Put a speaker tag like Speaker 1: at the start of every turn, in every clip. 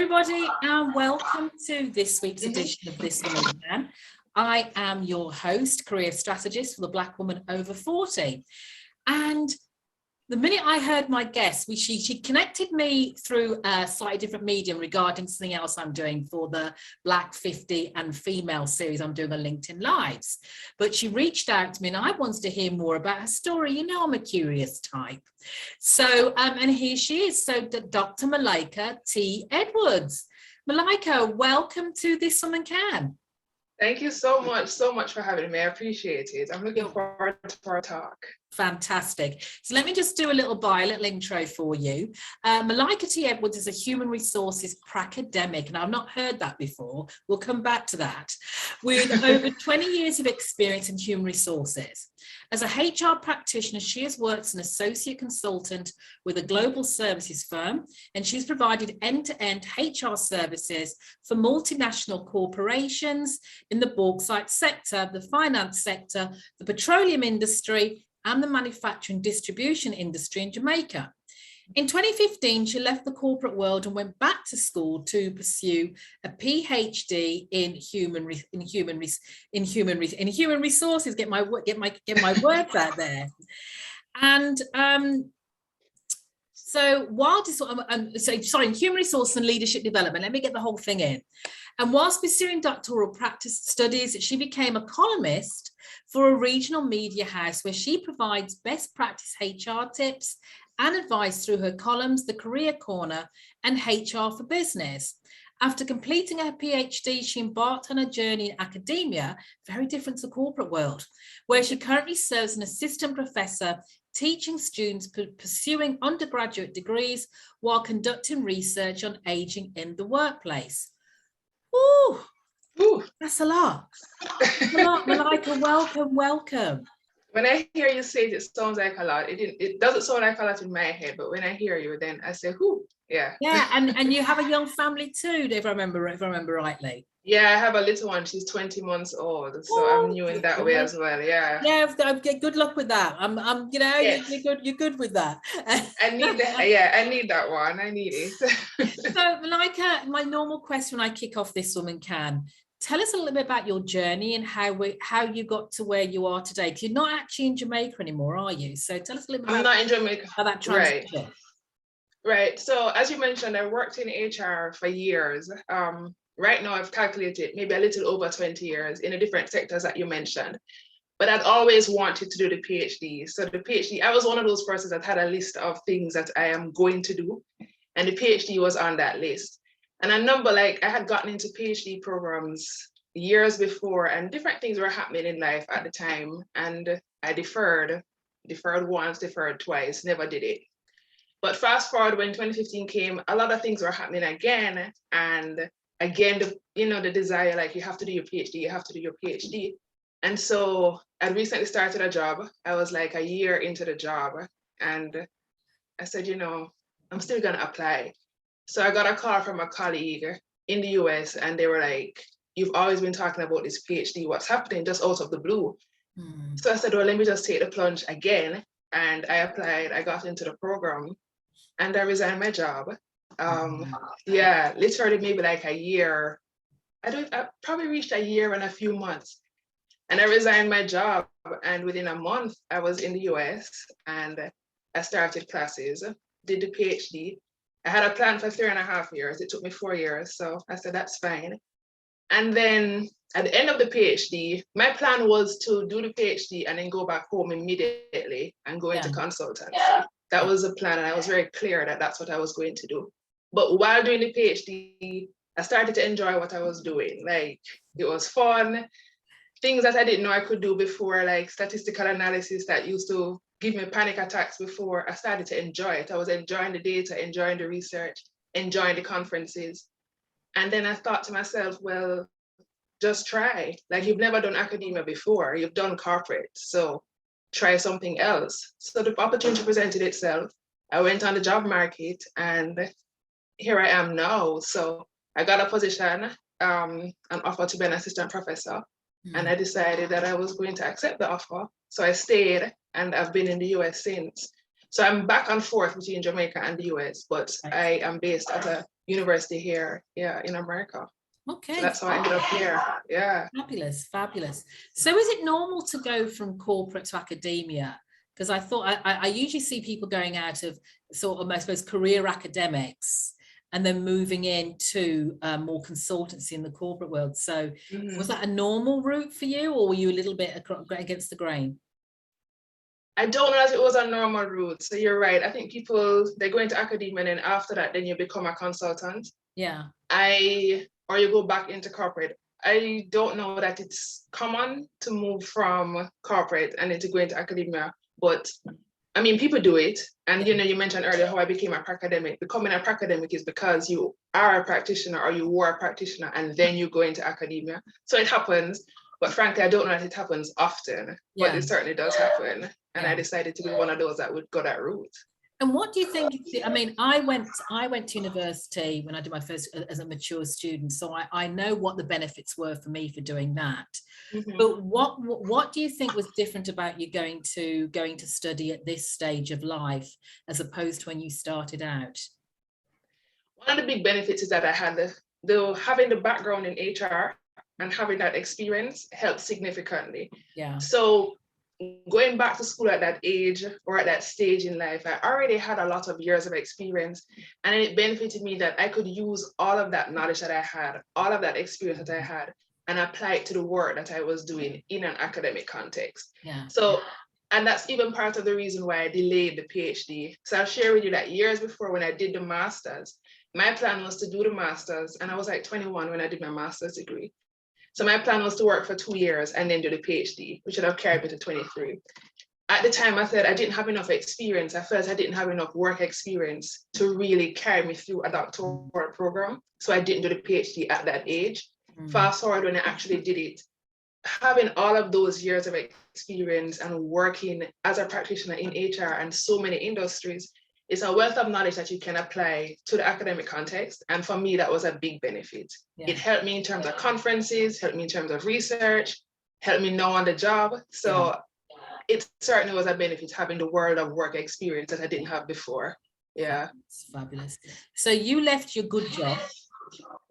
Speaker 1: Everybody, and welcome to this week's edition of This Woman Can. I am your host, career strategist for the Black woman over 40. And the minute I heard my guest, she connected me through a slightly different medium regarding something else I'm doing for the Black 50 and Female series I'm doing on LinkedIn Lives. But she reached out to me and I wanted to hear more about her story. You know, I'm a curious type. So, and here she is. So Dr. Malaika T Edwards. Malaika, welcome to This Woman Can.
Speaker 2: Thank you so much for having me. I appreciate it. I'm looking forward to our talk.
Speaker 1: Fantastic. So let me just do a little intro for you. Malaika T Edwards is a Human Resources Pracademic, and I've not heard that before. We'll come back to that. With over 20 years of experience in human resources. As a HR practitioner, she has worked as an associate consultant with a global services firm, and she's provided end-to-end HR services for multinational corporations in the bauxite sector, the finance sector, the petroleum industry, and the manufacturing distribution industry in Jamaica. In 2015, she left the corporate world and went back to school to pursue a PhD in human resources. Get my words out there. And in human resource and leadership development. Let me get the whole thing in. And whilst pursuing doctoral practice studies, she became a columnist for a regional media house where she provides best practice HR tips and advice through her columns, The Career Corner and HR for Business. After completing her PhD, she embarked on a journey in academia, very different to the corporate world, where she currently serves as an assistant professor, teaching students pursuing undergraduate degrees while conducting research on aging in the workplace. Ooh, that's a lot. That's a lot, Malaika, welcome.
Speaker 2: When I hear you say it, it sounds like a lot. It doesn't sound like a lot in my head, but when I hear you, then I say, "Whoo, yeah."
Speaker 1: Yeah, and you have a young family too, if I remember rightly.
Speaker 2: Yeah, I have a little one. She's 20 months old, so I'm new in that way as well. Yeah.
Speaker 1: Yeah, good luck with that.
Speaker 2: Yes.
Speaker 1: You're good with that.
Speaker 2: I need that. Yeah, I need that one. I need it.
Speaker 1: So, Malaika, my normal question when I kick off This Woman Can. Tell us a little bit about your journey and how you got to where you are today. Because you're not actually in Jamaica anymore, are you? So tell us a little bit
Speaker 2: I'm not in Jamaica.
Speaker 1: How that transition.
Speaker 2: Right. So as you mentioned, I worked in HR for years. Right now, I've calculated maybe a little over 20 years in the different sectors that you mentioned. But I'd always wanted to do the PhD. So the PhD, I was one of those persons that had a list of things that I am going to do. And the PhD was on that list. And I had gotten into PhD programs years before, and different things were happening in life at the time. And I deferred once, deferred twice, never did it. But fast forward when 2015 came, a lot of things were happening again. And again, the desire, like, you have to do your PhD, And so I recently started a job. I was like a year into the job. And I said, I'm still gonna apply. So I got a call from a colleague in the US, and they were like, "You've always been talking about this PhD, what's happening?" Just out of the blue. So I said, well, let me just take the plunge again. And I applied, I got into the program, and I resigned my job. Yeah, literally maybe like a year. I probably reached a year and a few months. And I resigned my job, and within a month, I was in the US, and I started classes, did the PhD. I had a plan for 3.5 years. It took me 4 years. So I said, that's fine. And then at the end of the PhD, my plan was to do the PhD and then go back home immediately and go into consultancy. That was the plan. And I was very clear that that's what I was going to do. But while doing the PhD, I started to enjoy what I was doing. Like, it was fun. Things that I didn't know I could do before, like statistical analysis that used to give me panic attacks before, I started to enjoy it. I was enjoying the data, enjoying the research, enjoying the conferences. And then I thought to myself, well, just try. Like, you've never done academia before, you've done corporate, so try something else. So the opportunity presented itself. I went on the job market, and here I am now. So I got a position, an offer to be an assistant professor. And I decided that I was going to accept the offer. So I stayed, and I've been in the US since. So I'm back and forth between Jamaica and the US, but I am based at a university here, in America.
Speaker 1: Okay.
Speaker 2: So that's how I ended up here. Yeah.
Speaker 1: Fabulous, fabulous. So is it normal to go from corporate to academia? Because I thought I usually see people going out of sort of, I suppose, career academics and then moving into more consultancy in the corporate world. So was that a normal route for you, or were you a little bit against the grain?
Speaker 2: I don't know that it was a normal route. So you're right. I think people, they go into academia and then after that, then you become a consultant.
Speaker 1: Yeah.
Speaker 2: Or you go back into corporate. I don't know that it's common to move from corporate and then to go into academia, but I mean, people do it. And, you mentioned earlier how I became a pracademic. Becoming a pracademic is because you are a practitioner or you were a practitioner and then you go into academia. So it happens, but frankly, I don't know that it happens often, but it certainly does happen. And I decided to be one of those that would go that route.
Speaker 1: And what do you think? I mean, I went to university when I did my first as a mature student, so I know what the benefits were for me for doing that. But what do you think was different about you going to study at this stage of life as opposed to when you started out?
Speaker 2: One of the big benefits is that I had having the background in HR and having that experience helped significantly.
Speaker 1: Yeah.
Speaker 2: So going back to school at that age or at that stage in life, I already had a lot of years of experience, and it benefited me that I could use all of that knowledge that I had, all of that experience that I had, and apply it to the work that I was doing in an academic context.
Speaker 1: Yeah.
Speaker 2: So, and that's even part of the reason why I delayed the PhD. So I'll share with you that years before, when I did the master's, my plan was to do the master's, and I was like 21 when I did my master's degree. So my plan was to work for 2 years and then do the PhD, which would have carried me to 23. At the time, I felt I didn't have enough experience. I felt I didn't have enough work experience to really carry me through a doctoral program. So I didn't do the PhD at that age. Fast forward, when I actually did it, having all of those years of experience and working as a practitioner in HR and so many industries, it's a wealth of knowledge that you can apply to the academic context. And for me, that was a big benefit. It helped me in terms of conferences, helped me in terms of research, helped me know on the job. So it certainly was a benefit having the world of work experience that I didn't have before. Yeah.
Speaker 1: It's fabulous. So you left your good job.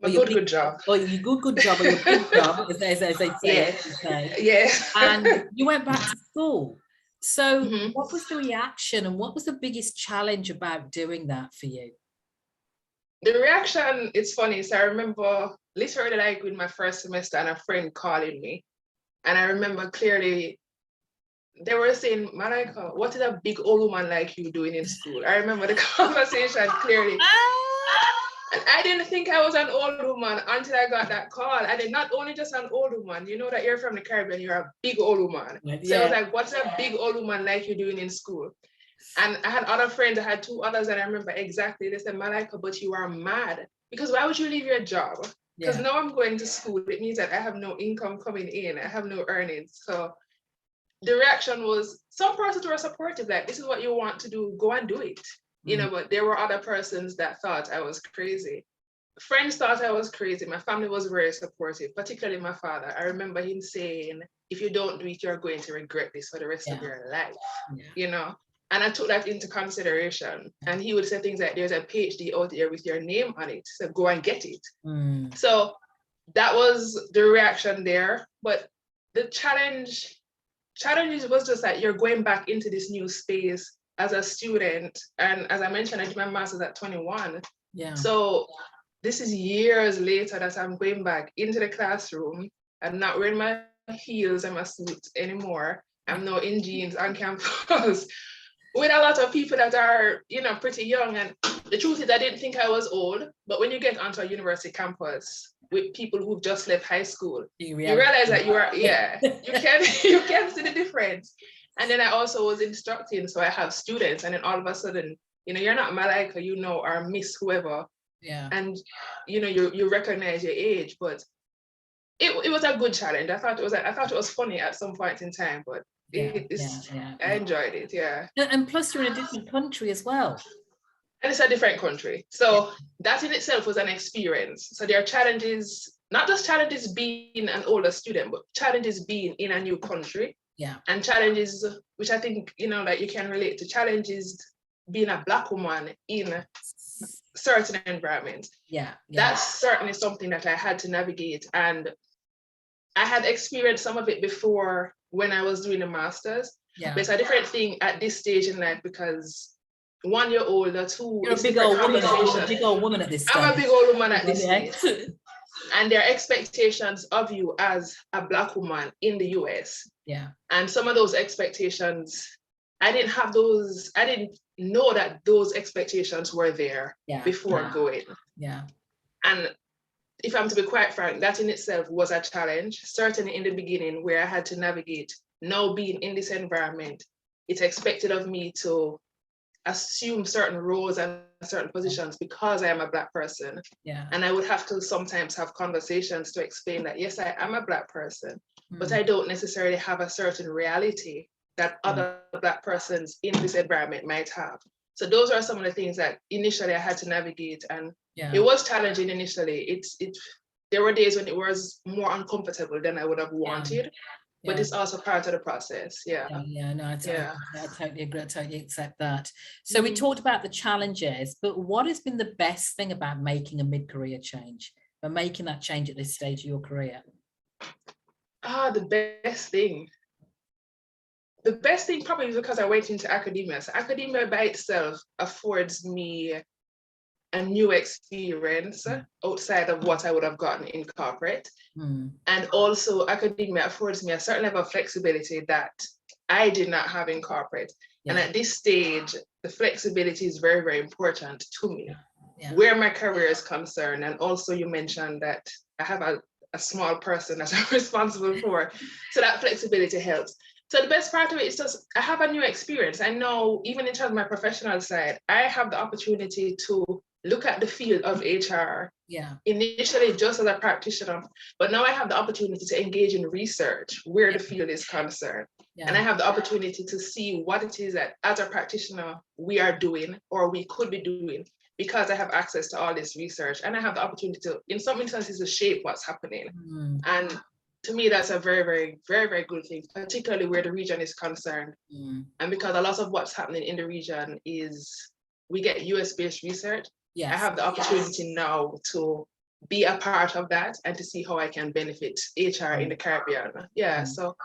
Speaker 2: Or your good job.
Speaker 1: Or your good job, or your big job, as they say.
Speaker 2: Yeah.
Speaker 1: And you went back to school. So what was the reaction and what was the biggest challenge about doing that for you?
Speaker 2: The reaction, it's funny. So I remember literally like with my first semester and a friend calling me. And I remember clearly they were saying, Malaika, what is a big old woman like you doing in school? I remember the conversation clearly. And I didn't think I was an old woman until I got that call. And then not only just an old woman, you know that you're from the Caribbean, you're a big old woman. So I was like, what's a big old woman like you doing in school? And I had other friends, I had 2 others, and I remember exactly, they said, Malaika, but you are mad. Because why would you leave your job? Because now I'm going to school. It means that I have no income coming in. I have no earnings. So the reaction was, some persons were supportive, like, this is what you want to do, go and do it. You know, but there were other persons that thought I was crazy. Friends thought I was crazy. My family was very supportive, particularly my father. I remember him saying, if you don't do it, you're going to regret this for the rest of your life, you know? And I took that into consideration. And he would say things like, there's a PhD out there with your name on it, so go and get it. So that was the reaction there. But the challenge was just that you're going back into this new space as a student. And as I mentioned, I did my master's at 21. So this is years later that I'm going back into the classroom. I'm not wearing my heels and my suit anymore. I'm now in jeans on campus with a lot of people that are, you know, pretty young. And the truth is, I didn't think I was old, but when you get onto a university campus with people who've just left high school, you realize that you are, you can see the difference. And then I also was instructing, so I have students, and then all of a sudden, you know, you're not Malaika, you know, or Miss whoever. And, you know, you recognize your age, but it was a good challenge. I thought it was funny at some point in time, but I enjoyed it,
Speaker 1: And plus you're in a different country as well.
Speaker 2: And it's a different country. So that in itself was an experience. So there are challenges, not just challenges being an older student, but challenges being in a new country. And challenges, which I think, you know, like you can relate to, challenges being a Black woman in certain environments.
Speaker 1: Yeah.
Speaker 2: That's certainly something that I had to navigate. And I had experienced some of it before when I was doing a master's.
Speaker 1: Yeah.
Speaker 2: But it's a different thing at this stage in life because 1 year older, two,
Speaker 1: You're a big old woman at this stage.
Speaker 2: I'm a big old woman at this stage. And there are expectations of you as a Black woman in the US.
Speaker 1: Yeah.
Speaker 2: And some of those expectations, I didn't know that those expectations were there before going.
Speaker 1: Yeah.
Speaker 2: And if I'm to be quite frank, that in itself was a challenge, certainly in the beginning where I had to navigate. Now being in this environment, it's expected of me to assume certain roles and certain positions because I am a Black person.
Speaker 1: Yeah.
Speaker 2: And I would have to sometimes have conversations to explain that, yes, I am a Black person, but I don't necessarily have a certain reality that other Black persons in this environment might have. So those are some of the things that initially I had to navigate, and it was challenging initially. There were days when it was more uncomfortable than I would have wanted, but it's also part of the process. No,
Speaker 1: I totally agree. I totally accept that. So we talked about the challenges, but what has been the best thing about making a mid-career change, or making that change at this stage of your career?
Speaker 2: The best thing. The best thing probably is because I went into academia. So academia by itself affords me a new experience outside of what I would have gotten in corporate. And also academia affords me a certain level of flexibility that I did not have in corporate. And at this stage, the flexibility is very, very important to me, where my career is concerned. And also you mentioned that I have a small person that I'm responsible for. So that flexibility helps. So the best part of it is just, I have a new experience. I know even in terms of my professional side, I have the opportunity to look at the field of HR initially just as a practitioner, but now I have the opportunity to engage in research where the field is concerned. And I have the opportunity to see what it is that as a practitioner we are doing or we could be doing, because I have access to all this research, and I have the opportunity to, in some instances, to shape what's happening. And to me, that's a very, very, very, very good thing, particularly where the region is concerned. And because a lot of what's happening in the region is we get US-based research. I have the opportunity now to be a part of that and to see how I can benefit HR in the Caribbean. So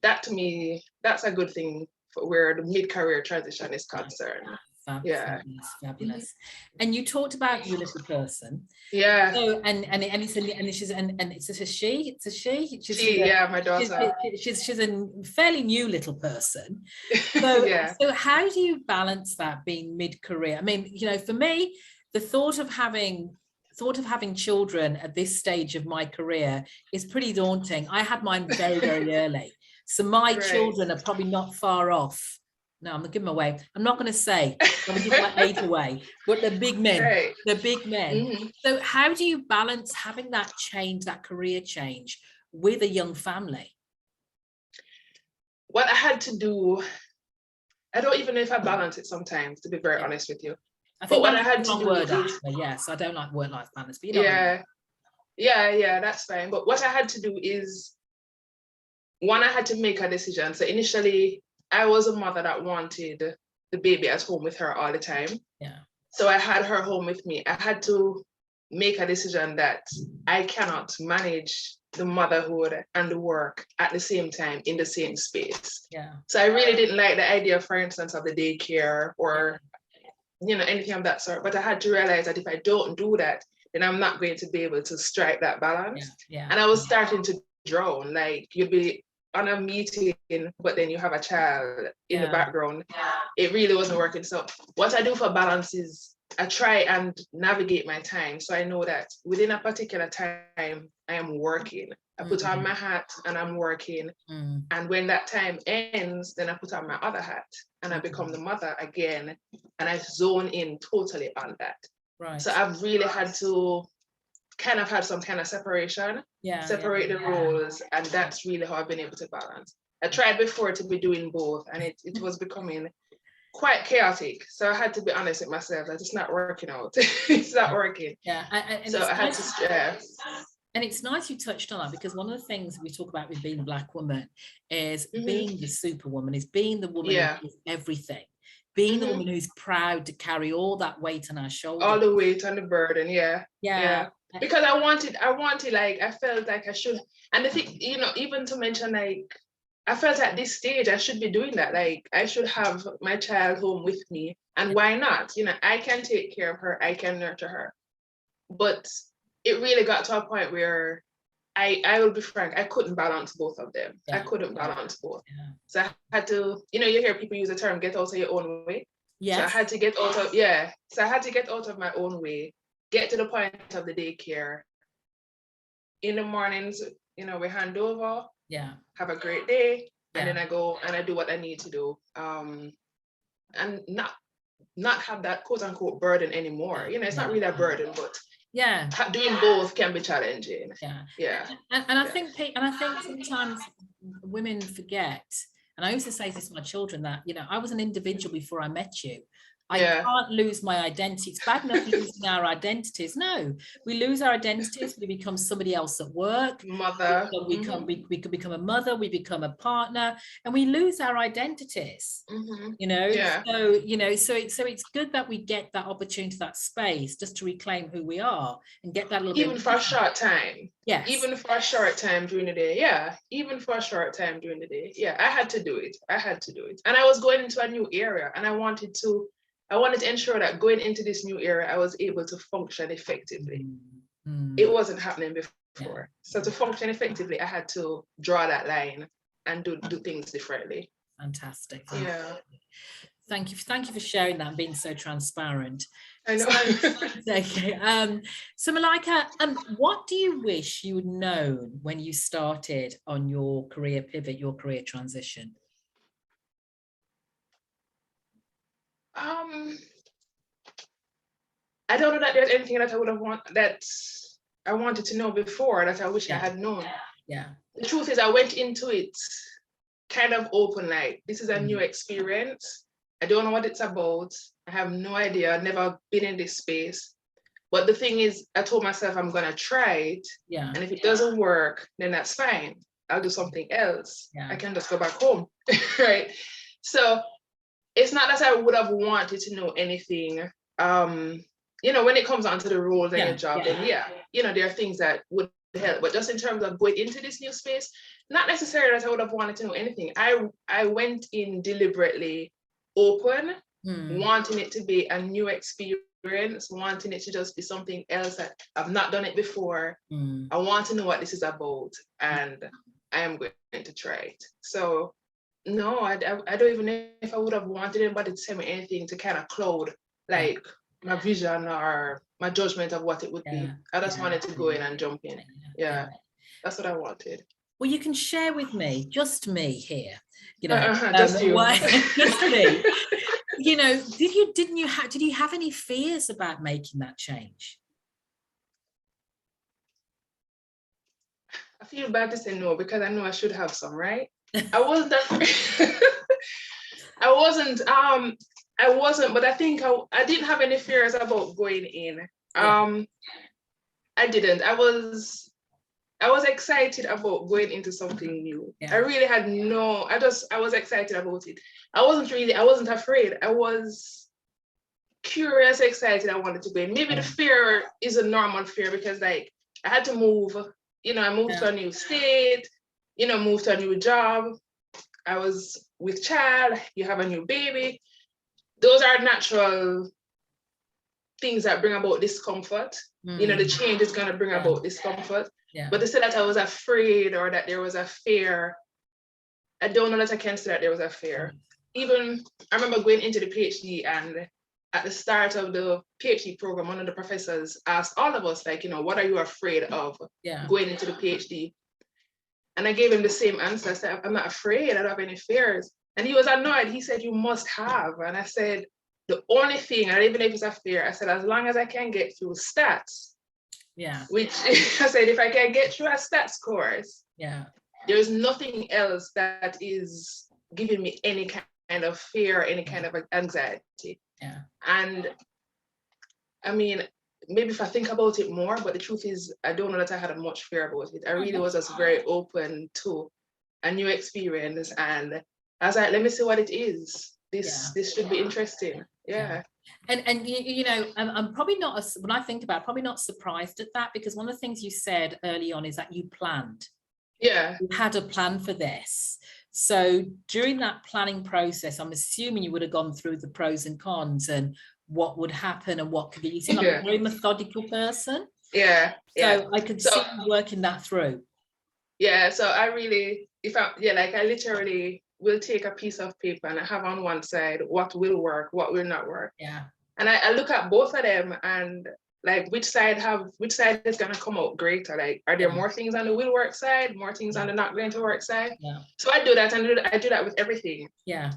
Speaker 2: that to me, that's a good thing for where the mid-career transition is concerned.
Speaker 1: Fabulous. And you talked about your little person. So it's a she.
Speaker 2: My daughter.
Speaker 1: She's a fairly new little person. So so how do you balance that being mid-career? I mean, for me, the thought of having children at this stage of my career is pretty daunting. I had mine very, very early. So my children are probably not far off. No, I'm gonna give them away. I'm not gonna say I'm gonna give my age away, but they're big men. They're big men. So how do you balance having that change, that career change, with a young family?
Speaker 2: What I had to do, I don't even know if I balance it sometimes, to be very honest with you.
Speaker 1: I think what I had to do I don't like work-life balance, but
Speaker 2: that's fine. But what I had to do is, one, I had to make a decision. So initially, I was a mother that wanted the baby at home with her all the time. So I had her home with me. I had to make a decision that I cannot manage the motherhood and the work at the same time in the same space. So I really didn't like the idea, for instance, of the daycare or anything of that sort. But I had to realize that if I don't do that, then I'm not going to be able to strike that balance. And I was starting to drown. Like, you'd be on a meeting, but then you have a child in the background. It really wasn't working. So what I do for balance is I try and navigate my time. So I know that within a particular time, I am working. I put on my hat and I'm working. And when that time ends, then I put on my other hat and I become the mother again. And I zone in totally on that. So I've really had to kind of had some kind of separation, separate the roles. And that's really how I've been able to balance. I tried before to be doing both, and it was becoming quite chaotic. So I had to be honest with myself that it's not working out. It's not working.
Speaker 1: And
Speaker 2: so I had to stress.
Speaker 1: And it's nice you touched on that, because one of the things we talk about with being a Black woman is being the superwoman, is being the woman who is everything. being the woman who's proud to carry all that weight on our shoulders.
Speaker 2: All the weight on the burden, yeah. Because I wanted, like, I felt like I should, and the thing, you know, even to mention, like, I felt at this stage I should be doing that. Like, I should have my child home with me, and why not? You know, I can take care of her, I can nurture her. But it really got to a point where I will be frank, I couldn't balance both of them. I couldn't balance both. So I had to, you know, you hear people use the term get out of your own way. So I had to get out of, so I had to get out of my own way, get to the point of the daycare. In the mornings, you know, we hand over, have a great day, and then I go and I do what I need to do. And not have that quote unquote burden anymore. You know, it's not really a burden, but doing both can be challenging.
Speaker 1: And I think sometimes women forget, and I used to say this to my children, that, you know, I was an individual before I met you. I can't lose my identity. It's bad enough losing our identities. No, we lose our identities. We become somebody else at work.
Speaker 2: Mother.
Speaker 1: We could become a mother. We become a partner, and we lose our identities. You know. So you know. So it's good that we get that opportunity, that space, just to reclaim who we are and get that little
Speaker 2: even
Speaker 1: bit
Speaker 2: for a short time.
Speaker 1: Yes.
Speaker 2: Even for a short time during the day. Yeah. Even for a short time during the day. Yeah. I had to do it. And I was going into a new area, and I wanted to ensure that going into this new area, I was able to function effectively. It wasn't happening before. So to function effectively, I had to draw that line and do things differently.
Speaker 1: Fantastic.
Speaker 2: Yeah.
Speaker 1: Thank you for sharing that and being so transparent.
Speaker 2: I know.
Speaker 1: Okay. So Malaika, what do you wish you had known when you started on your career pivot, your career transition?
Speaker 2: I don't know that there's anything that I wanted to know before that I wish I had known. The truth is, I went into it kind of open, like, this is a new experience. I don't know what it's about. I have no idea. I've never been in this space. But the thing is, I told myself I'm gonna try it. And if it doesn't work, then that's fine. I'll do something else. I can just go back home, right? So it's not that I would have wanted to know anything. You know, when it comes onto the roles and your job, then you know, there are things that would help. But just in terms of going into this new space, not necessarily that I would have wanted to know anything. I went in deliberately open, wanting it to be a new experience, wanting it to just be something else that I've not done it before. I want to know what this is about, and I am going to try it. So no, I don't even know if I would have wanted anybody to tell me anything to kind of cloud like my vision or my judgment of what it would be. I just wanted to go in and jump in. That's what I wanted.
Speaker 1: Well, you can share with me, just me here, you know,
Speaker 2: just you.
Speaker 1: Just me. You know, did you have any fears about making that change?
Speaker 2: I feel bad to say no, because I know I should have some, right? I wasn't afraid. I wasn't, but I think I didn't have any fears about going in. I didn't. I was excited about going into something new. I really had I was excited about it. I wasn't afraid. I was curious, excited. I wanted to go in. Maybe the fear is a normal fear, because like I had to move, you know, I moved to a new state, you know, moved to a new job. I was with child, you have a new baby. Those are natural things that bring about discomfort. You know, the change is going to bring about discomfort. But to say that I was afraid or that there was a fear, I don't know that I can say that there was a fear. Even, I remember going into the PhD, and at the start of the PhD program, one of the professors asked all of us, like, you know, what are you afraid of going into the PhD? And I gave him the same answer. I said, I'm not afraid, I don't have any fears. And he was annoyed. He said, you must have. And I said, the only thing, I don't even know if it's a fear, I said, as long as I can get through stats, which I said, if I can get through a stats course, there's nothing else that is giving me any kind of fear, any kind of anxiety. And I mean, maybe if I think about it more, but the truth is, I don't know that I had much fear about it. I really was just very open to a new experience, and I was like, let me see what it is. this should be interesting. Yeah.
Speaker 1: And you know, I'm probably not, when I think about it, probably not surprised at that, because one of the things you said early on is that you planned.
Speaker 2: Yeah.
Speaker 1: You had a plan for this. So during that planning process, I'm assuming you would have gone through the pros and cons and what would happen and what could be. You seem like a very methodical person.
Speaker 2: Yeah.
Speaker 1: So I could see you working that through.
Speaker 2: Yeah. So I really, I literally will take a piece of paper and I have on one side what will work, what will not work.
Speaker 1: Yeah.
Speaker 2: And I look at both of them and like which side is gonna come out greater. Like, are there more things on the will work side, more things on the not going to work side?
Speaker 1: Yeah.
Speaker 2: So I do that, and I do that with everything.
Speaker 1: Yeah.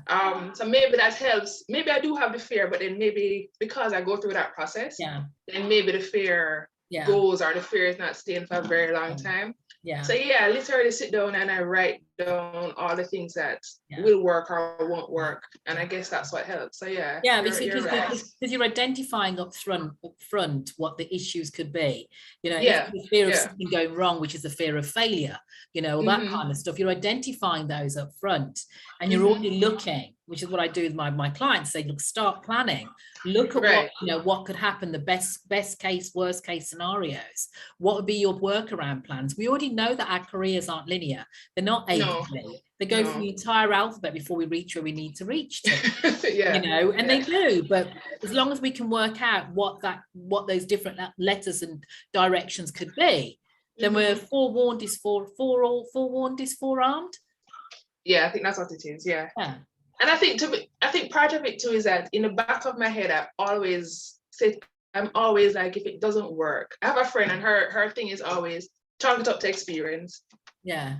Speaker 2: So maybe that helps. Maybe I do have the fear, but then maybe because I go through that process, then maybe the fear goes, or the fear is not staying for a very long time.
Speaker 1: Yeah.
Speaker 2: So I literally sit down and I write down all the things that will work or won't work, and I guess that's what helps. So
Speaker 1: because you're identifying up front what the issues could be. You know, if the fear of something going wrong, which is the fear of failure, you know, all that kind of stuff. You're identifying those up front, and you're already looking, which is what I do with my clients. Say, look, start planning. Look at what, you know, what could happen, the best case, worst case scenarios. What would be your workaround plans? We already know that our careers aren't linear. They're not A to B. They go through the entire alphabet before we reach where we need to reach to. You know, and they do. But as long as we can work out what those different letters and directions could be, then we're forewarned is forewarned is forearmed.
Speaker 2: Yeah, I think that's what it is. Yeah. And I think part of it too is that in the back of my head, I'm always like, if it doesn't work, I have a friend and her thing is always chalk it up to experience.
Speaker 1: Yeah.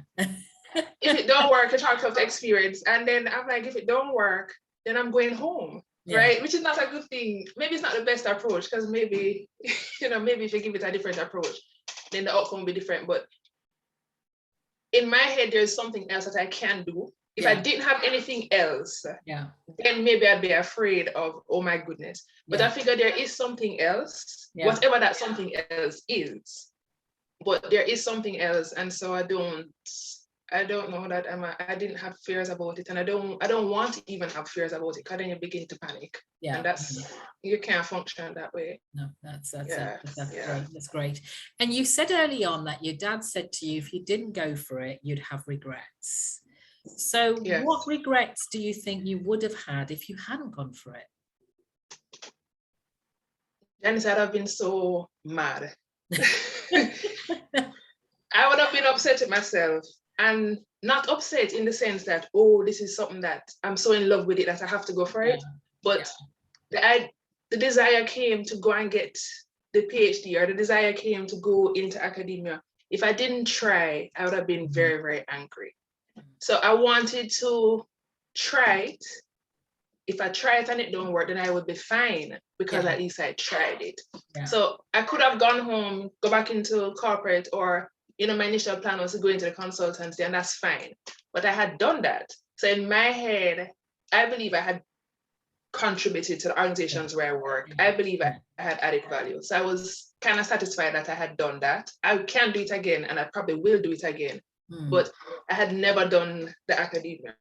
Speaker 2: If it don't work, chalk it up to experience. And then I'm like, if it don't work, then I'm going home. Right? Which is not a good thing. Maybe it's not the best approach, because maybe, maybe if you give it a different approach, then the outcome will be different. But in my head, there's something else that I can do. If I didn't have anything else, then maybe I'd be afraid of, oh my goodness. But I figure there is something else, whatever that something else is. But there is something else, and so I don't know that I didn't have fears about it, and I don't want to even have fears about it, because then you begin to panic. And that's you can't function that way.
Speaker 1: No, that's great. That's great. And you said early on that your dad said to you, if you didn't go for it, you'd have regrets. So what regrets do you think you would have had if you hadn't gone for it?
Speaker 2: Janice, I'd have been so mad. I would have been upset with myself, and not upset in the sense that, oh, this is something that I'm so in love with it that I have to go for it. But the desire came to go and get the PhD, or the desire came to go into academia. If I didn't try, I would have been very, very angry. So I wanted to try it. If I try it and it don't work, then I would be fine, because at least I tried it. So I could have gone home, go back into corporate, or, my initial plan was to go into the consultancy, and that's fine. But I had done that. So in my head, I believe I had contributed to the organizations where I work. I believe I had added value. So I was kind of satisfied that I had done that. I can do it again, and I probably will do it again. But I had never done the academia.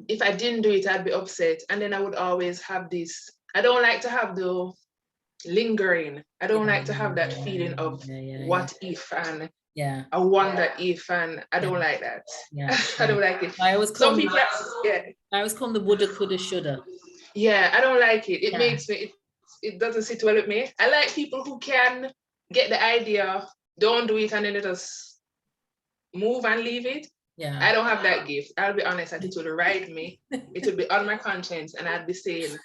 Speaker 2: If I didn't do it, I'd be upset. And then I would always have this, I don't like to have the lingering. I don't like to have that feeling of what if, and I wonder if, and I don't like that. I don't like it.
Speaker 1: I always call them the woulda, coulda, shoulda.
Speaker 2: Yeah, I don't like it. It makes me, it doesn't sit well with me. I like people who can get the idea, don't do it, and then they just move and leave it. I don't have that gift. I'll be honest, that it would ride me. It would be on my conscience, and I'd be saying,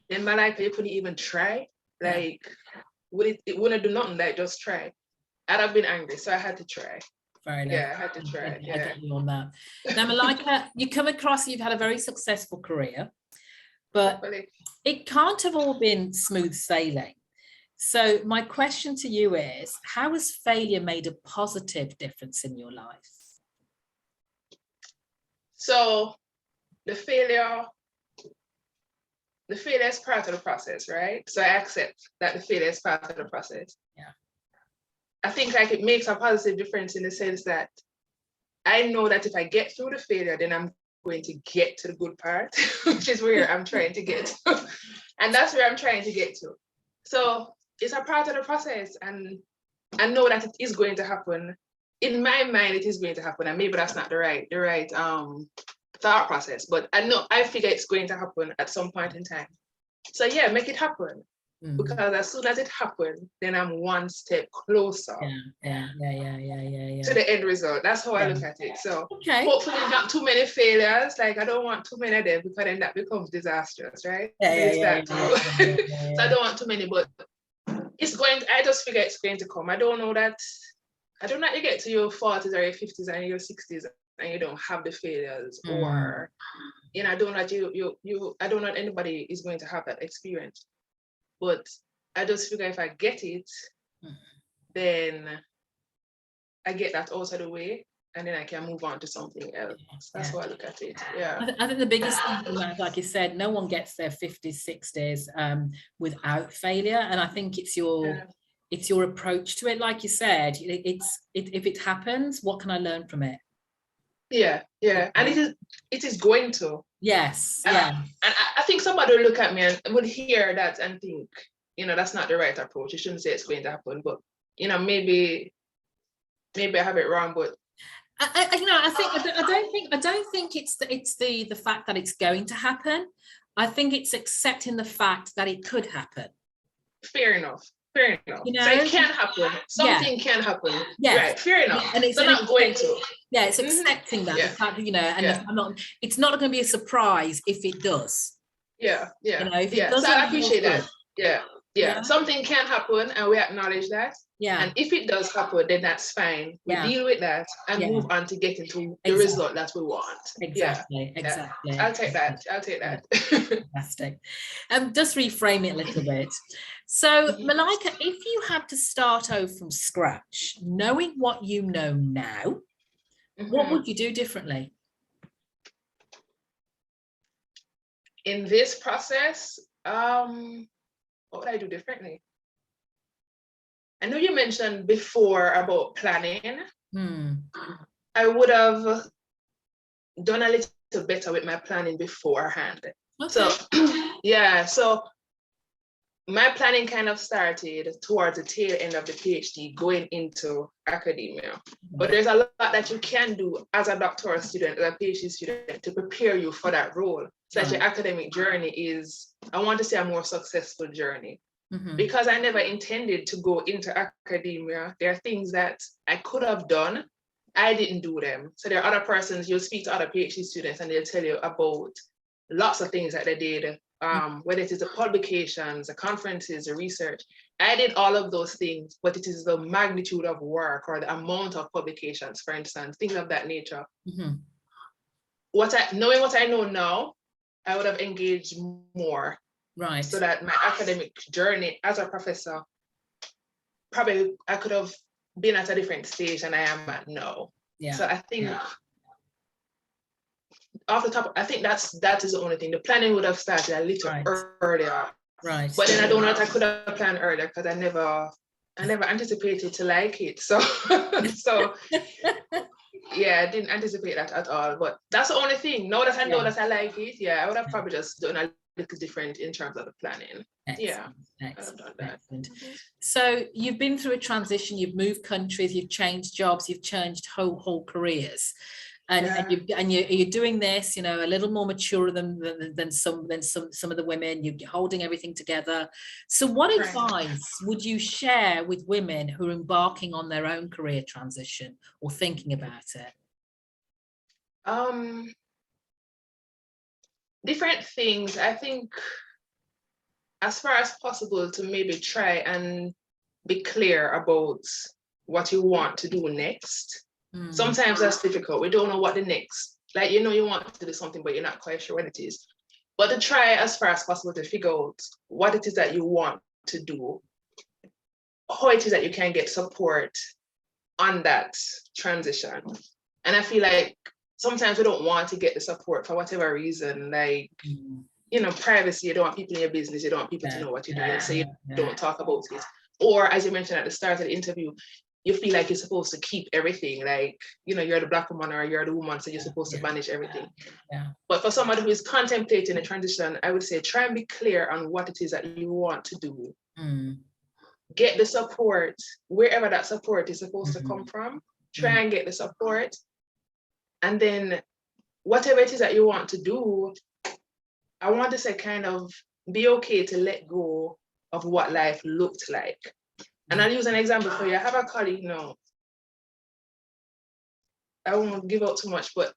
Speaker 2: then Malaika, you couldn't even try. Like, it wouldn't do nothing, like just try. I'd have been angry, so I had to try.
Speaker 1: Fair enough.
Speaker 2: Yeah, I had to try.
Speaker 1: I get you on that. Now, Malaika, you've had a very successful career, but it can't have all been smooth sailing. So my question to you is, how has failure made a positive difference in your life?
Speaker 2: So the failure is part of the process, right? So I accept that the failure is part of the process. I think like it makes a positive difference in the sense that I know that if I get through the failure, then I'm going to get to the good part, which is where I'm trying to get to. And that's where I'm trying to get to. So it's a part of the process, and I know that it is going to happen. In my mind, it is going to happen, and maybe that's not the right thought process, but I figure it's going to happen at some point in time. So yeah, make it happen. Because as soon as it happens, then I'm one step closer
Speaker 1: to
Speaker 2: the end result. That's how I look at it. So hopefully not too many failures. Like, I don't want too many of them, because then that becomes disastrous, right? So I don't want too many, but I just figure it's going to come. I don't know that you get to your 40s or your 50s and your 60s and you don't have the failures, or I don't know I don't know that anybody is going to have that experience. But I just figure if I get it, then I get that out of the way, and then I can move on to something else. That's how I look at it. Yeah.
Speaker 1: I think the biggest thing, like you said, no one gets their 50s, 60s without failure. And I think it's your approach to it. Like you said, if it happens, what can I learn from it?
Speaker 2: Yeah. And it is going to.
Speaker 1: Yes.
Speaker 2: And I think somebody will look at me and would hear that and think, that's not the right approach. You shouldn't say it's going to happen, but maybe I have it wrong. But
Speaker 1: I don't think it's the fact that it's going to happen. I think it's accepting the fact that it could happen.
Speaker 2: Fair enough. So it can happen. Something can happen.
Speaker 1: Yes.
Speaker 2: Right. Fair enough.
Speaker 1: And it's
Speaker 2: not going to.
Speaker 1: Yeah, it's accepting that. It's not going to be a surprise if it does.
Speaker 2: Yeah.
Speaker 1: If it doesn't,
Speaker 2: so I appreciate that. Yeah. Something can happen, and we acknowledge that.
Speaker 1: Yeah.
Speaker 2: And if it does happen, then that's fine. We deal with that and move on to getting to the result that we want.
Speaker 1: Exactly.
Speaker 2: I'll take that.
Speaker 1: Fantastic. Just reframe it a little bit. So, Malaika, if you had to start over from scratch, knowing what you know now, what would you do differently?
Speaker 2: In this process, what would I do differently? I know you mentioned before about planning. I would have done a little better with my planning beforehand. Okay. So my planning kind of started towards the tail end of the PhD, going into academia. But there's a lot that you can do as a doctoral student, as a PhD student, to prepare you for that role. So that your academic journey is, I want to say, a more successful journey. Because I never intended to go into academia, there are things that I could have done. I didn't do them. So there are other persons, you'll speak to other PhD students and they'll tell you about lots of things that they did, whether it is the publications, the conferences, the research. I did all of those things, but it is the magnitude of work or the amount of publications, for instance, things of that nature. Knowing what I know now, I would have engaged more.
Speaker 1: Right.
Speaker 2: So that my academic journey as a professor, probably I could have been at a different stage than I am at now. Yeah. So I think off the top, I think that is the only thing. The planning would have started a little earlier. Right. But then I don't know if I could have planned earlier, because I never anticipated to like it. So I didn't anticipate that at all. But that's the only thing. Now that I know that I like it, I would have probably just done a little different in terms of the planning. Excellent.
Speaker 1: Excellent. So you've been through a transition, you've moved countries, you've changed jobs, you've changed whole careers. And you're doing this, a little more mature than some of the women. You're holding everything together. So what advice would you share with women who are embarking on their own career transition or thinking about it?
Speaker 2: Different things. I think, as far as possible, to maybe try and be clear about what you want to do next. Sometimes that's difficult. We don't know what the next, you want to do something, but you're not quite sure what it is. But to try as far as possible to figure out what it is that you want to do, how it is that you can get support on that transition. And I feel like sometimes we don't want to get the support for whatever reason, privacy. You don't want people in your business. You don't want people to know what you're doing, so you don't talk about it. Or, as you mentioned at the start of the interview, you feel like you're supposed to keep everything, like, you're the Black woman or you're the woman, so you're supposed to manage everything.
Speaker 1: Yeah.
Speaker 2: But for somebody who is contemplating a transition, I would say try and be clear on what it is that you want to do. Get the support wherever that support is supposed to come from. Try and get the support. And then whatever it is that you want to do, I want to say kind of be okay to let go of what life looked like. And I'll use an example for you. I have a colleague now. I won't give out too much, but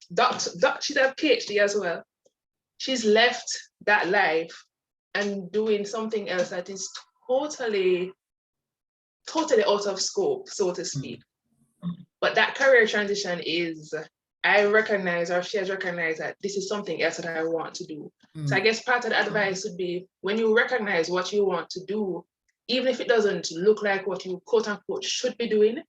Speaker 2: she's a PhD as well. She's left that life and doing something else that is totally out of scope, so to speak. But that career transition is, I recognize, or she has recognized that this is something else that I want to do. So I guess part of the advice would be, when you recognize what you want to do, even if it doesn't look like what you quote unquote should be doing,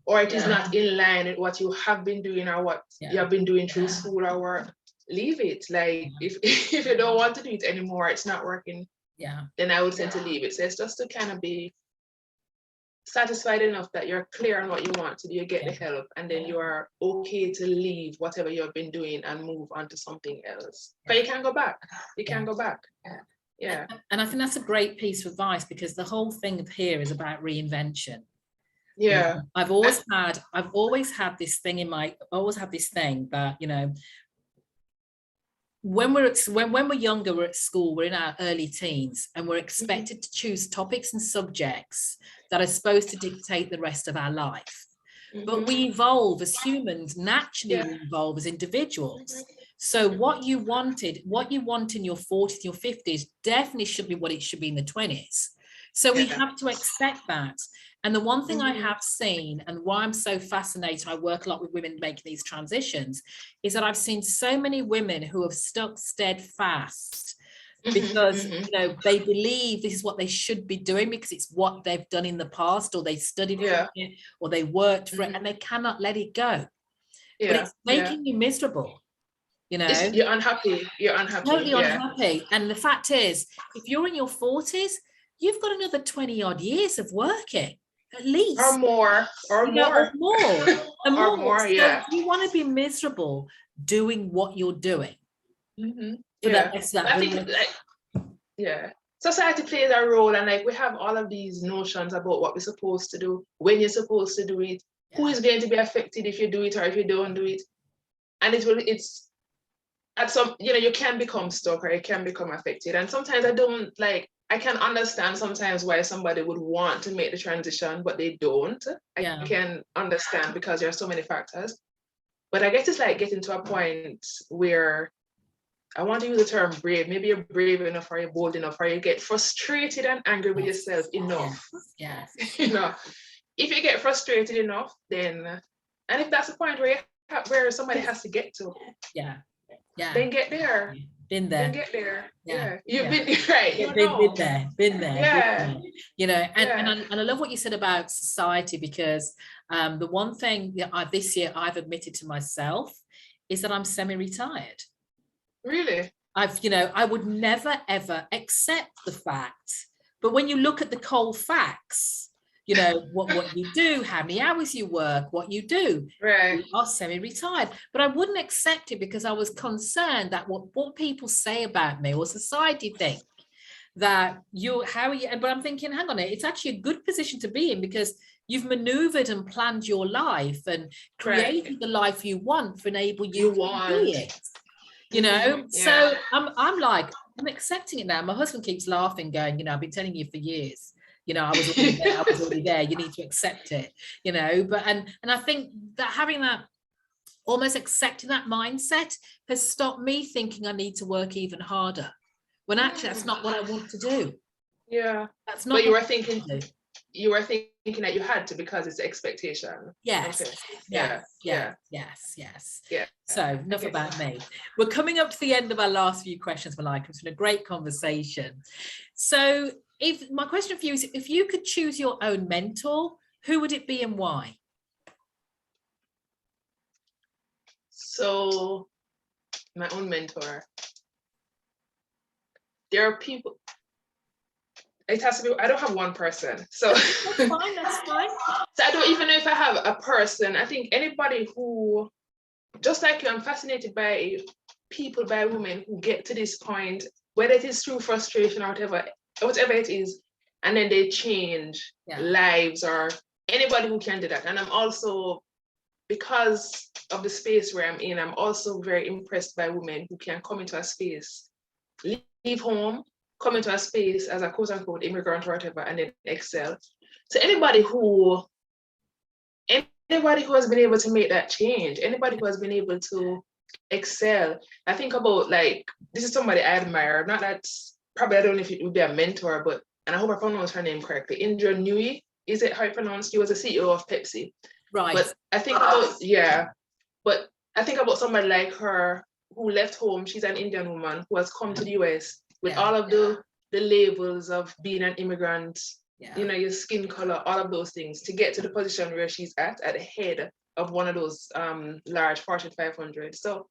Speaker 2: or it is not in line with what you have been doing or what you have been doing through school or work, leave it. Like if you don't want to do it anymore, it's not working, then I would say to leave it. So it's just to kind of be satisfied enough that you're clear on what you want to do, you get the help, and then you are okay to leave whatever you've been doing and move on to something else. But you can't go back. You can't go back. Yeah.
Speaker 1: And I think that's a great piece of advice, because the whole thing here is about reinvention.
Speaker 2: Yeah.
Speaker 1: I've always had this thing that, when we're younger, we're at school, we're in our early teens, and we're expected to choose topics and subjects that are supposed to dictate the rest of our life. But we evolve as humans, naturally we evolve as individuals. So what you want in your 40s, your 50s, definitely should be what it should be in the 20s. So we have to expect that. And the one thing I have seen, and why I'm so fascinated, I work a lot with women making these transitions, is that I've seen so many women who have stuck steadfast because they believe this is what they should be doing because it's what they've done in the past, or they studied for it, or they worked for it, and they cannot let it go. But it's making you miserable. You're
Speaker 2: unhappy.
Speaker 1: Totally unhappy. And the fact is, if you're in your 40s, you've got another 20 odd years of working, at least.
Speaker 2: Or more.
Speaker 1: So
Speaker 2: yeah.
Speaker 1: you want to be miserable doing what you're doing.
Speaker 2: Society plays a role, and we have all of these notions about what we're supposed to do, when you're supposed to do it, who is going to be affected if you do it or if you don't do it. And it's at some, you can become stuck or you can become affected. And sometimes I can understand sometimes why somebody would want to make the transition, but they don't. I can understand because there are so many factors. But I guess it's like getting to a point where, I want to use the term brave. Maybe you're brave enough, or you're bold enough, or you get frustrated and angry with yourself enough. If you get frustrated enough, then, and if that's the point where somebody has to get to, then get there.
Speaker 1: Been there.
Speaker 2: Then get there. You've been right.
Speaker 1: Been there. And I love what you said about society, because the one thing that this year I've admitted to myself is that I'm semi-retired.
Speaker 2: Really?
Speaker 1: I would never ever accept the fact, but when you look at the cold facts, what you do, how many hours you work, what you do, you are semi-retired. But I wouldn't accept it because I was concerned that what people say about me, or society think that but I'm thinking, hang on, it's actually a good position to be in, because you've maneuvered and planned your life and created the life you want to enable you to do it. So I'm accepting it now. My husband keeps laughing, going, I've been telling you for years, I was already there, you need to accept it, but and I think that having that, almost accepting that mindset, has stopped me thinking I need to work even harder, when actually that's not what I want to do. That's not. But
Speaker 2: you were thinking that you had to, because it's expectation.
Speaker 1: Yes.
Speaker 2: Okay.
Speaker 1: Yes. So enough about me. We're coming up to the end of our last few questions, Malaika. It's been a great conversation. So my question for you is, if you could choose your own mentor, who would it be and why?
Speaker 2: So my own mentor. There are people, it has to be, I don't have one person. So
Speaker 1: That's fine, that's fine.
Speaker 2: So I don't even know if I have a person. I think anybody who, just like you, I'm fascinated by people, by women who get to this point, whether it is through frustration or whatever it is, and then they change lives, or anybody who can do that. And I'm also, because of the space where I'm in, I'm also very impressed by women who can come into a space, leave home, come into a space as a quote unquote immigrant or whatever, and then excel. So anybody who has been able to make that change, anybody who has been able to excel, I think about, like, this is somebody I admire, not that, probably I don't know if it would be a mentor, but, and I hope I pronounced her name correctly, Indra Nui, is it how you pronounce? She was the CEO of Pepsi.
Speaker 1: Right.
Speaker 2: But I think about somebody like her who left home. She's an Indian woman who has come to the US with all of the labels of being an immigrant, you know, your skin color, all of those things, to get to the position where she's at the head of one of those large Fortune 500. So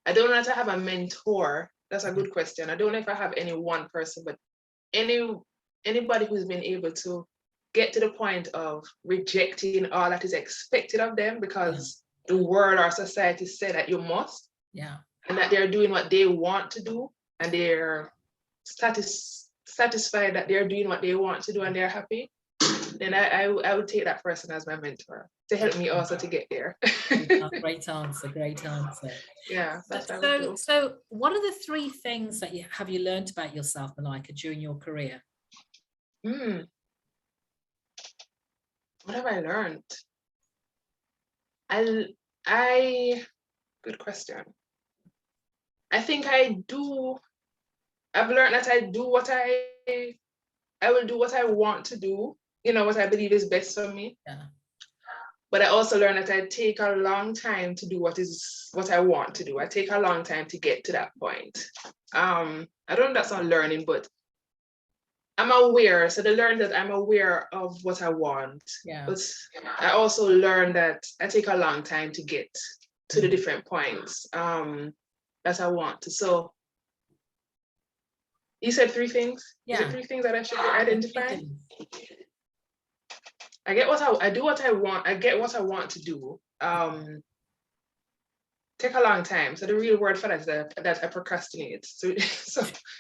Speaker 2: I don't know if I have a mentor. That's a good question. I don't know if I have any one person, but anybody who's been able to get to the point of rejecting all that is expected of them because the world or society said that you must, and that they're doing what they want to do, and they're satisfied that they're doing what they want to do and they're happy, then I would take that person as my mentor to help me also to get there.
Speaker 1: Great answer, great answer.
Speaker 2: Yeah, that's
Speaker 1: so what are the 3 things that you learned about yourself, Malaika, during your career?
Speaker 2: What have I learned? Good question. I think I've learned that I will do what I want to do, you know, what I believe is best for me. But I also learned that I take a long time to do what I want to do. I take a long time to get to that point. I don't know if that's not learning, but I'm aware. So the learn that I'm aware of what I want. But I also learned that I take a long time to get to the different points that I want to. So you said 3 things? Is it 3 things that I should identify? I do what I want. I get what I want to do. Take a long time. So the real word for that is that I procrastinate. So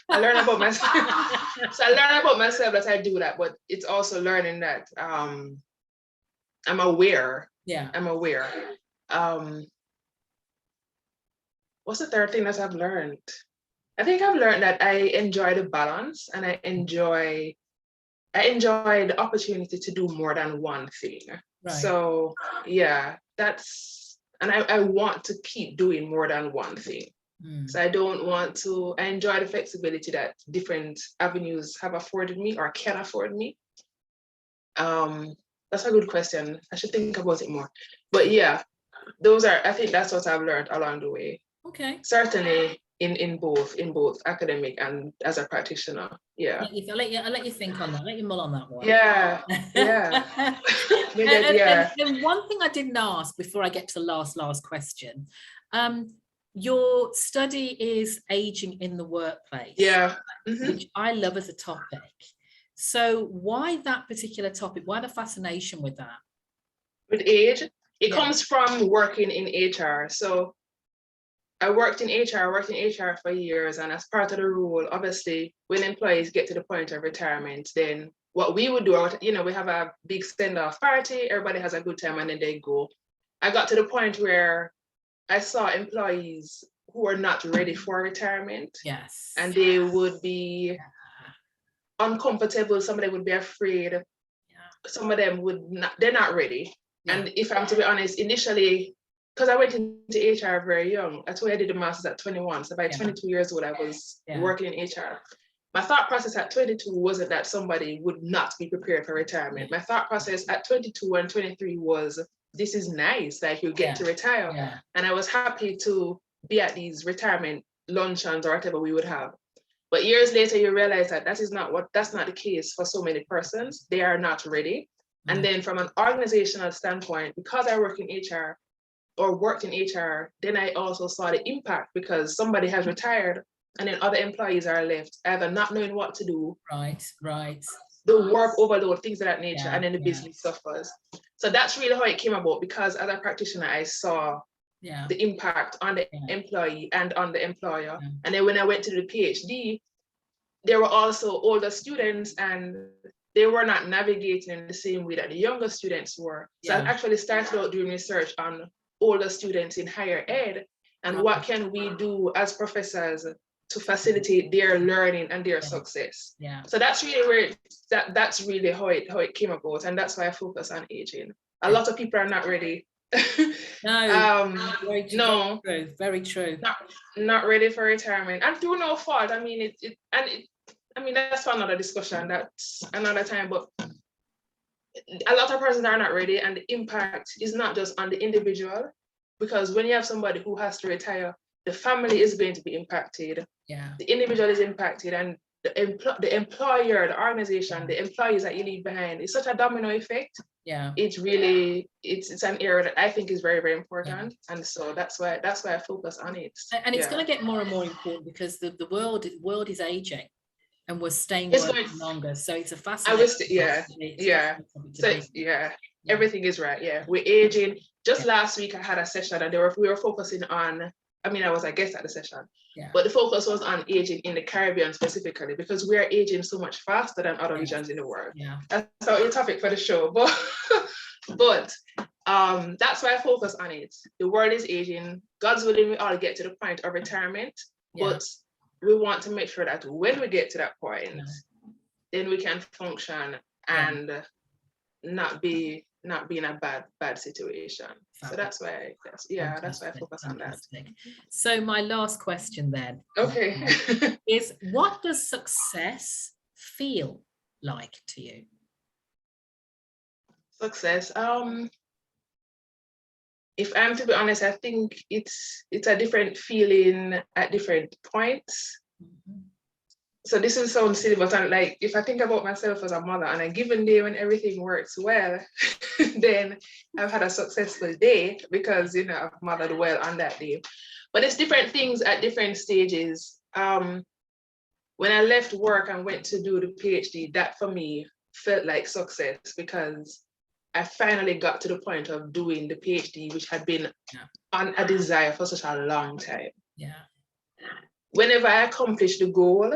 Speaker 2: I learn about myself. That I do that, but it's also learning that I'm aware. I'm aware. What's the 3rd thing that I've learned? I think I've learned that I enjoy the balance, and I enjoy the opportunity to do more than one thing. So and I want to keep doing more than one thing. So I enjoy the flexibility that different avenues have afforded me or can afford me. That's a good question. I should think about it more. But I think that's what I've learned along the way.
Speaker 1: Okay.
Speaker 2: Certainly in both academic and as a practitioner. I'll
Speaker 1: let you think on that. Let you mull on that one. And one thing I didn't ask before I get to the last question. Your study is aging in the workplace. Which I love as a topic. So why that particular topic? Why the fascination with that?
Speaker 2: With age? It comes from working in HR. So I worked in HR for years, and as part of the role, obviously, when employees get to the point of retirement, then what we would do, you know, we have a big send-off party, everybody has a good time, and then they go. I got to the point where I saw employees who were not ready for retirement. And they would be uncomfortable, somebody would be afraid. Some of them they're not ready. And if I'm to be honest, initially, because I went into HR very young. I told you I did the master's at 21. So by 22 years old, I was working in HR. My thought process at 22 wasn't that somebody would not be prepared for retirement. My thought process at 22 and 23 was, this is nice, like you get to retire. And I was happy to be at these retirement luncheons or whatever we would have. But years later, you realize that that's not the case for so many persons. They are not ready. And then from an organizational standpoint, because I work in HR, or worked in HR, then I also saw the impact, because somebody has retired and then other employees are left either not knowing what to do,
Speaker 1: Right.
Speaker 2: the work overload, things of that nature,
Speaker 1: Yeah,
Speaker 2: and then the business suffers. So that's really how it came about, because as a practitioner, I saw the impact on the employee and on the employer. And then when I went to the PhD, there were also older students, and they were not navigating in the same way that the younger students were. So I actually started out doing research on older students in higher ed, and what can we do as professors to facilitate their learning and their success. So that's really where that's really how it came about, and that's why I focus on aging. A lot of people are not ready.
Speaker 1: No, very true.
Speaker 2: Not ready for retirement, and through no fault. I mean, I mean, that's for another discussion. That's another time. But a lot of persons are not ready, and the impact is not just on the individual, because when you have somebody who has to retire, the family is going to be impacted. The individual is impacted, and the employer, the organization, the employees that you leave behind. It's such a domino effect. It's really it's an area that I think is very, very important, and so that's why I focus on it.
Speaker 1: And it's going to get more and more important, because the world is aging, and we're staying longer. So it's a fascinating.
Speaker 2: Everything is right. We're aging. Just last week I had a session, and we were focusing on. I mean, I was a guest at the session, but the focus was on aging in the Caribbean specifically, because we are aging so much faster than other regions in the world. That's our topic for the show, but that's why I focus on it. The world is aging. God's willing, we all get to the point of retirement, but we want to make sure that when we get to that point, then we can function and not be in a bad situation. So that's why I focus on that.
Speaker 1: So my last question then, is what does success feel like to you?
Speaker 2: Success, if I'm to be honest, I think it's a different feeling at different points. So this will sound silly, but I'm like, if I think about myself as a mother, on a given day when everything works well, then I've had a successful day, because I've mothered well on that day. But it's different things at different stages. When I left work and went to do the PhD, that for me felt like success, because I finally got to the point of doing the PhD, which had been on a desire for such a long time. Whenever I accomplish the goal,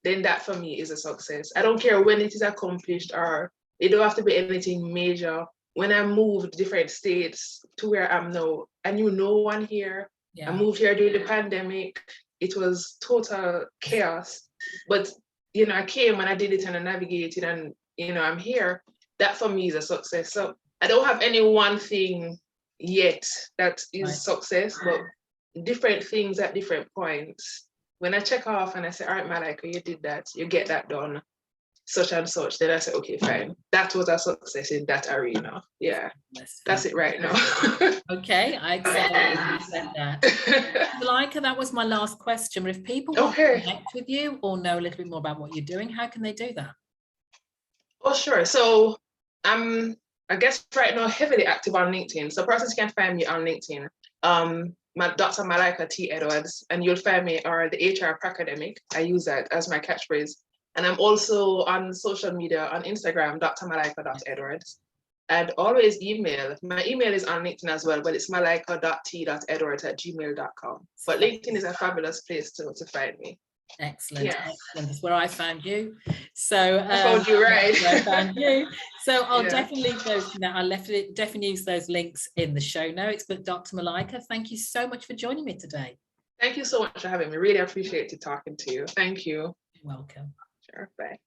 Speaker 2: then that for me is a success. I don't care when it is accomplished, or it don't have to be anything major. When I moved different states to where I'm now, I knew no one here. I moved here during the pandemic. It was total chaos. But, I came and I did it and I navigated, and, I'm here. That for me is a success. So I don't have any one thing yet that is success, but different things at different points. When I check off and I say, all right, Malaika, you did that, you get that done, such and such, then I say, okay, fine. That was a success in that arena. Yeah, that's it right now.
Speaker 1: Okay, I accept that. Malaika, that was my last question. But if people want to connect with you or know a little bit more about what you're doing, how can they do that?
Speaker 2: Oh, sure. So I'm, I guess right now, heavily active on LinkedIn. So persons can find me on LinkedIn. Dr. Malaika T Edwards, and you'll find me, or the HR Pracademic. I use that as my catchphrase. And I'm also on social media on Instagram, drmalaika.edwards. And always email. My email is on LinkedIn as well, but it's malaika.t.edwards@gmail.com. But LinkedIn is a fabulous place to find me.
Speaker 1: Excellent. Excellent. That's where I found you. So
Speaker 2: I found you, right?
Speaker 1: I found you. So I'll definitely leave those. I'll definitely use those links in the show notes. But Dr. Malaika, thank you so much for joining me today.
Speaker 2: Thank you so much for having me. Really appreciate talking to you. Thank you.
Speaker 1: You're welcome.
Speaker 2: Sure. Bye.